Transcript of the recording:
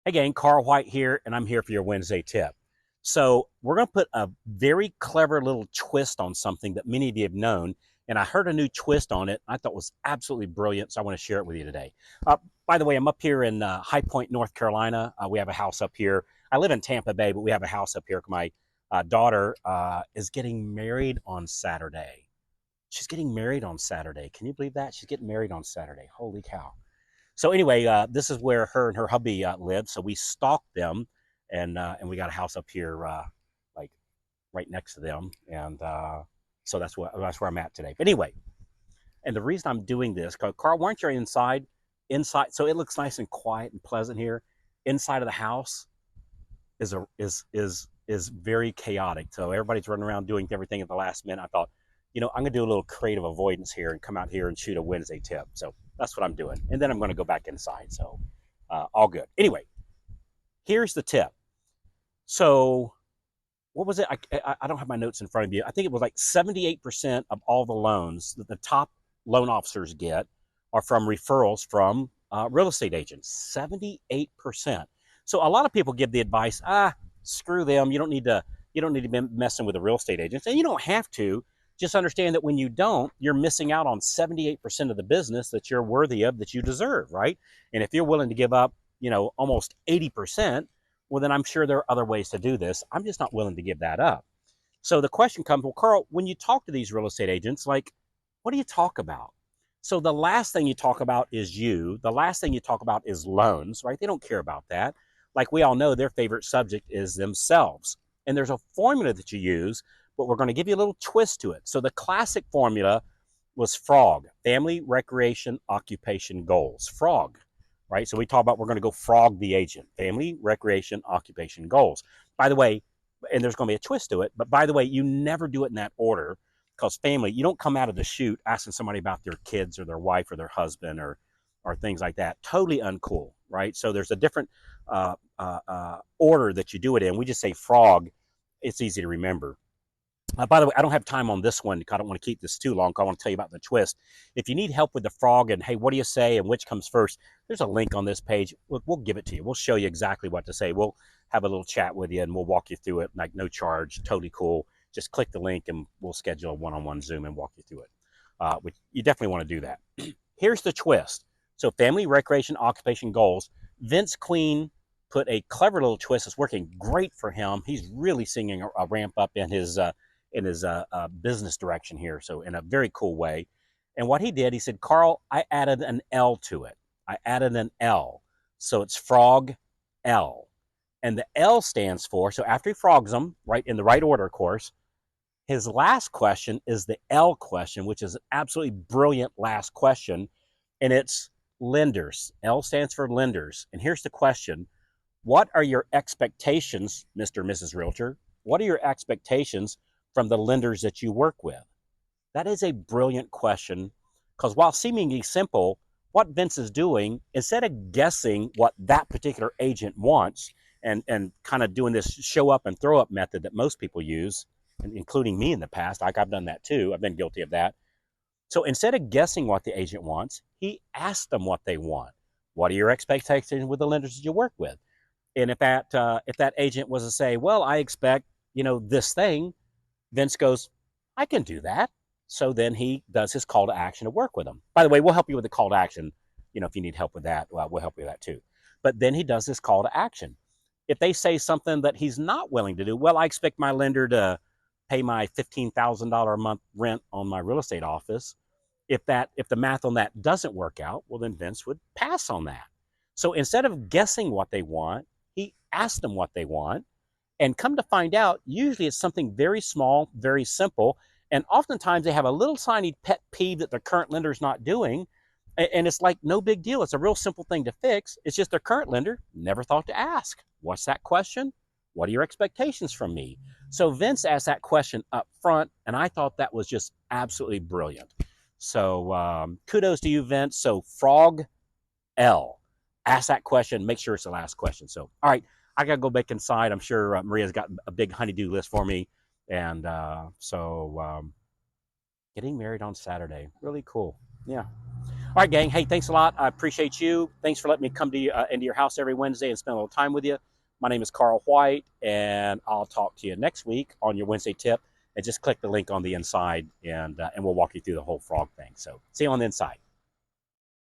Hey gang, Carl White here, and I'm here for your Wednesday tip. So we're going to put a very clever little twist on something that many of you have known, and I heard a new twist on it I thought was absolutely brilliant, so I want to share it with you today. By the way, I'm up here in High Point, North Carolina. We have a house up here. I live in Tampa Bay, but we have a house up here. My daughter is getting married on Saturday. She's getting married on Saturday. Can you believe that? She's getting married on Saturday. Holy cow. So anyway, this is where her and her hubby live. So we stalked them, and we got a house up here, like right next to them, and so that's where I'm at today. But anyway, and the reason I'm doing this, Carl, weren't you inside? Inside, so it looks nice and quiet and pleasant here. Inside of the house is very chaotic. So everybody's running around doing everything at the last minute. I thought, I'm gonna do a little creative avoidance here and come out here and shoot a Wednesday tip. So that's what I'm doing, and then I'm going to go back inside. So all good. Anyway, here's the tip. So what was it? I don't have my notes in front of you. I think it was like 78% of all the loans that the top loan officers get are from referrals from real estate agents. 78%. So a lot of people give the advice, screw them. You don't need to be messing with the real estate agents, and you don't have to. Just understand that when you don't, you're missing out on 78% of the business that you're worthy of, that you deserve, right? And if you're willing to give up, almost 80%, well, then I'm sure there are other ways to do this. I'm just not willing to give that up. So the question comes, well, Carl, when you talk to these real estate agents, like, what do you talk about? So the last thing you talk about is you. The last thing you talk about is loans, right? They don't care about that. Like we all know, their favorite subject is themselves. And there's a formula that you use, but we're going to give you a little twist to it. So the classic formula was FROG, family, recreation, occupation, goals. FROG, right? So we talk about we're going to go FROG the agent, family, recreation, occupation, goals. By the way, and there's going to be a twist to it, but by the way, you never do it in that order, because family, you don't come out of the chute asking somebody about their kids or their wife or their husband or things like that. Totally uncool, right? So there's a different order that you do it in. We just say FROG. It's easy to remember. By the way, I don't have time on this one because I don't want to keep this too long. I want to tell you about the twist. If you need help with the frog and, hey, what do you say and which comes first, there's a link on this page. We'll give it to you. We'll show you exactly what to say. We'll have a little chat with you and we'll walk you through it, like no charge, totally cool. Just click the link and we'll schedule a one-on-one Zoom and walk you through it. Which you definitely want to do that. Here's the twist. So family, recreation, occupation, goals. Vince Queen put a clever little twist. It's working great for him. He's really seeing a ramp up in his business direction here, so in a very cool way. And what he did, he said, Carl, I added an L to it. I added an L. So it's FROG L. And the L stands for, so after he frogs them, right, in the right order, of course, his last question is the L question, which is an absolutely brilliant last question. And it's lenders. L stands for lenders. And here's the question. What are your expectations, Mr. and Mrs. Realtor? What are your expectations from the lenders that you work with? That is a brilliant question, because while seemingly simple, what Vince is doing, instead of guessing what that particular agent wants and kind of doing this show up and throw up method that most people use, including me in the past, like I've done that too, I've been guilty of that. So instead of guessing what the agent wants, he asked them what they want. What are your expectations with the lenders that you work with? And if that agent was to say, well, I expect, this thing, Vince goes, I can do that. So then he does his call to action to work with them. By the way, we'll help you with the call to action. If you need help with that, well, we'll help you with that too. But then he does this call to action. If they say something that he's not willing to do, well, I expect my lender to pay my $15,000 a month rent on my real estate office. If the math on that doesn't work out, well, then Vince would pass on that. So instead of guessing what they want, he asked them what they want. And come to find out, usually it's something very small, very simple. And oftentimes they have a little tiny pet peeve that their current lender is not doing. And it's like no big deal. It's a real simple thing to fix. It's just their current lender never thought to ask. What's that question? What are your expectations from me? So Vince asked that question up front, and I thought that was just absolutely brilliant. So kudos to you, Vince. So FROG L. Ask that question. Make sure it's the last question. So, all right. I got to go back inside. I'm sure Maria's got a big honey-do list for me. And so getting married on Saturday. Really cool. Yeah. All right, gang. Hey, thanks a lot. I appreciate you. Thanks for letting me come to you, into your house every Wednesday and spend a little time with you. My name is Carl White, and I'll talk to you next week on your Wednesday tip. And just click the link on the inside, and we'll walk you through the whole frog thing. So see you on the inside.